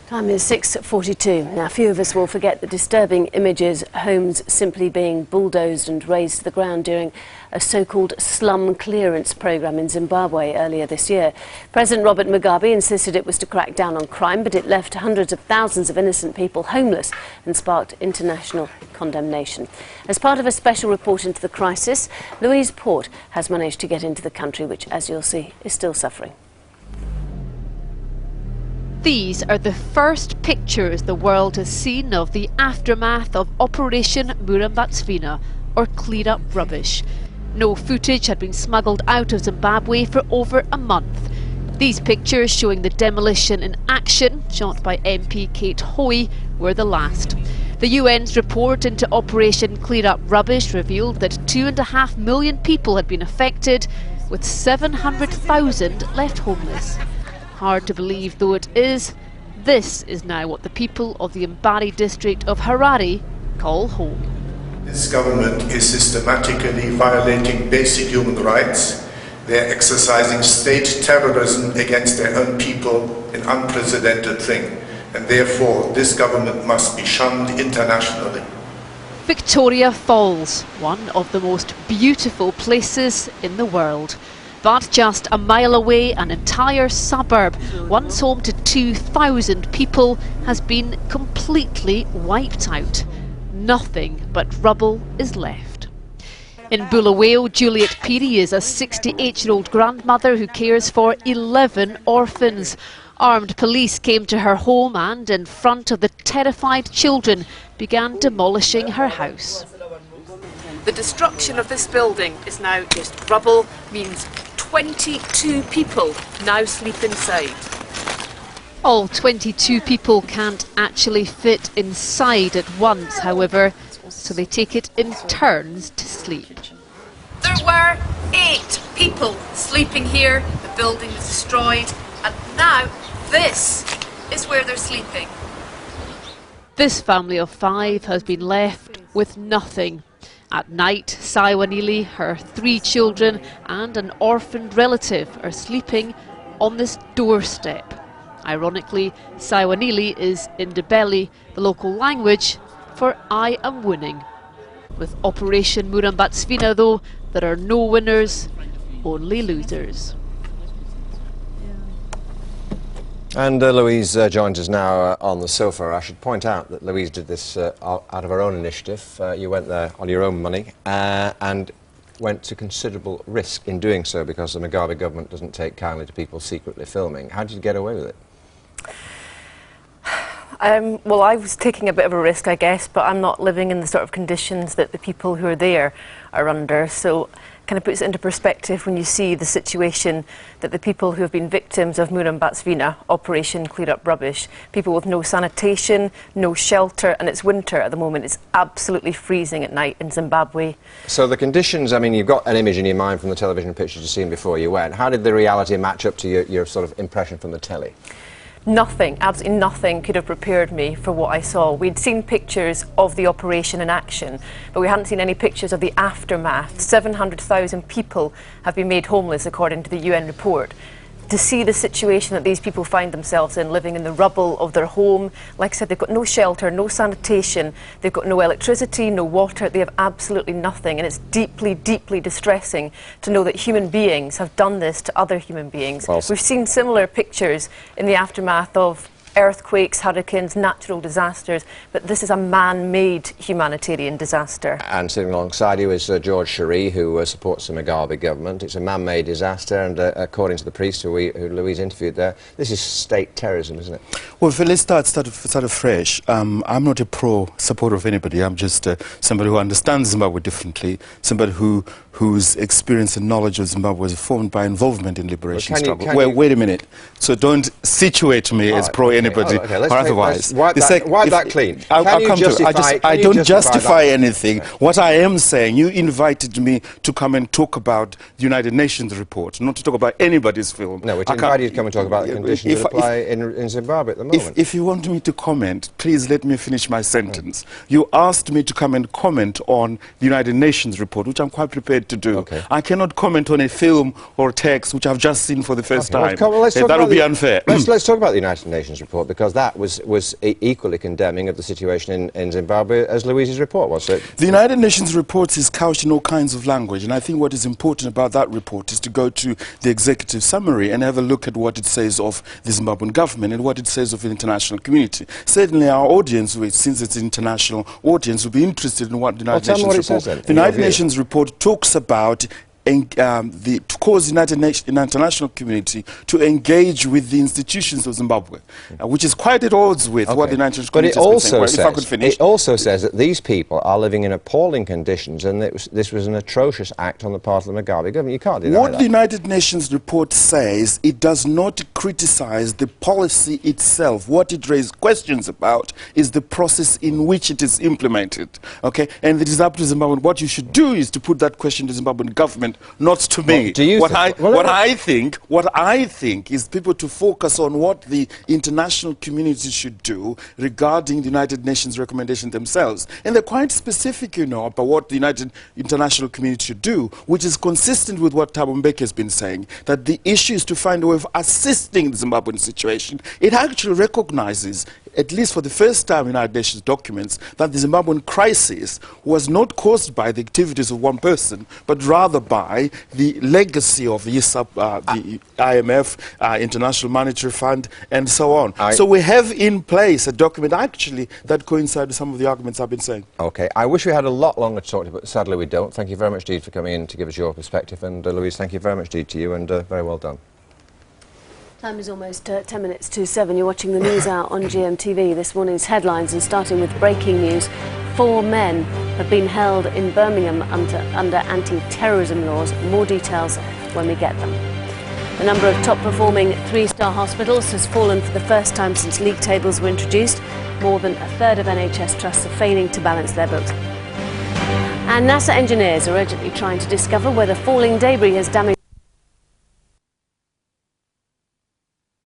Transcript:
Time is 6:42. Now, few of us will forget the disturbing images, homes simply being bulldozed and razed to the ground during a so-called slum clearance programme in Zimbabwe earlier this year. President Robert Mugabe insisted it was to crack down on crime, but it left hundreds of thousands of innocent people homeless and sparked international condemnation. As part of a special report into the crisis, Louise Port has managed to get into the country, which, as you'll see, is still suffering. These are the first pictures the world has seen of the aftermath of Operation Murambatsvina, or clean up rubbish. No footage had been smuggled out of Zimbabwe for over a month. These pictures showing the demolition in action, shot by MP Kate Hoey, were the last. The UN's report into Operation Clean Up Rubbish revealed that 2.5 million people had been affected, with 700,000 left homeless. Hard to believe though it is, this is now what the people of the Mbari district of Harare call home. This government is systematically violating basic human rights. They are exercising state terrorism against their own people, an unprecedented thing, and therefore this government must be shunned internationally. Victoria Falls, one of the most beautiful places in the world. But just a mile away, an entire suburb, once home to 2,000 people, has been completely wiped out. Nothing but rubble is left. In Bulawayo, Juliet Piri is a 68-year-old grandmother who cares for 11 orphans. Armed police came to her home and, in front of the terrified children, began demolishing her house. The destruction of this building is now just rubble, means 22 people now sleep inside. All 22 people can't actually fit inside at once, however, so they take it in turns to sleep. There were 8 people sleeping here, the building was destroyed, and now this is where they're sleeping. This family of 5 has been left with nothing. At night, Saiwanili, her 3 children and an orphaned relative are sleeping on this doorstep. Ironically, Saiwanili is Ndebele, the local language for I am winning. With Operation Murambatsvina though, there are no winners, only losers. And Louise joins us now on the sofa. I should point out that Louise did this out of her own initiative. You went there on your own money and went to considerable risk in doing so because the Mugabe government doesn't take kindly to people secretly filming. How did you get away with it? Well, I was taking a bit of a risk, I guess, but I'm not living in the sort of conditions that the people who are there are under. So kind of puts it into perspective when you see the situation that the people who have been victims of Murambatsvina, Operation Clear Up Rubbish, people with no sanitation, no shelter, and it's winter at the moment. It's absolutely freezing at night in Zimbabwe. So the conditions, I mean, you've got an image in your mind from the television pictures you've seen before you went. How did the reality match up to your sort of impression from the telly? Nothing, absolutely nothing could have prepared me for what I saw. We'd seen pictures of the operation in action, but we hadn't seen any pictures of the aftermath. 700,000 people have been made homeless, according to the UN report. To see the situation that these people find themselves in, living in the rubble of their home, like I said, they've got no shelter, no sanitation, they've got no electricity, no water, they have absolutely nothing, and it's deeply, deeply distressing to know that human beings have done this to other human beings. We've seen similar pictures in the aftermath of earthquakes, hurricanes, natural disasters, but this is a man-made humanitarian disaster. And sitting alongside you is George Cherie, who supports the Mugabe government. It's a man-made disaster, and according to the priest who Louise interviewed there, this is state terrorism, isn't it? Well, let's start afresh. I'm not a pro-supporter of anybody. I'm just somebody who understands Zimbabwe differently, somebody whose experience and knowledge of Zimbabwe was formed by involvement in liberation struggle. Wait a minute. So don't situate me as pro-anybody or otherwise. Wipe that clean. I don't justify anything. What I am saying, you invited me to come and talk about the United Nations report, not to talk about anybody's film. No, we invited you to come and talk about the conditions that apply in Zimbabwe at the moment. If you want me to comment, please let me finish my sentence. You asked me to come and comment on the United Nations report, which I'm quite prepared to do. Okay. I cannot comment on a film or text which I've just seen for the first time. That would be unfair. Let's talk about the United Nations report. report, because that was equally condemning of the situation in Zimbabwe as Louise's report was. So the United Nations report is couched in all kinds of language, and I think what is important about that report is to go to the executive summary and have a look at what it says of the Zimbabwean government and what it says of the international community. Certainly our audience, since it's an international audience, will be interested in what the United Nations report. The United Nations report talks about to cause the international community to engage with the institutions of Zimbabwe, which is quite at odds with what the international community has been saying. If I could finish. It also says that these people are living in appalling conditions, and this was an atrocious act on the part of the Mugabe government. You can't deny that. What the United Nations report says, it does not criticize the policy itself. What it raises questions about is the process in which it is implemented. Okay, and it is up to Zimbabwe. What you should do is to put that question to the Zimbabwean government, not to me. What I think is people to focus on what the international community should do regarding the United Nations recommendation themselves. And they're quite specific, you know, about what the international community should do, which is consistent with what Thabo Mbeki has been saying, that the issue is to find a way of assisting the Zimbabwean situation. It actually recognizes, at least for the first time in United Nations documents, that the Zimbabwean crisis was not caused by the activities of one person, but rather by the legacy of the IMF, International Monetary Fund, and so on. So we have in place a document actually that coincides with some of the arguments I've been saying. Okay, I wish we had a lot longer to talk to, but sadly we don't. Thank you very much, Deed, for coming in to give us your perspective, and Louise, thank you very much, Deed, to you, and very well done. Time is almost 10 minutes to 7. You're watching the news hour on GMTV. This morning's headlines, and starting with breaking news. 4 men have been held in Birmingham under anti-terrorism laws. More details when we get them. The number of top-performing 3-star hospitals has fallen for the first time since league tables were introduced. More than a third of NHS trusts are failing to balance their books. And NASA engineers are urgently trying to discover whether falling debris has damaged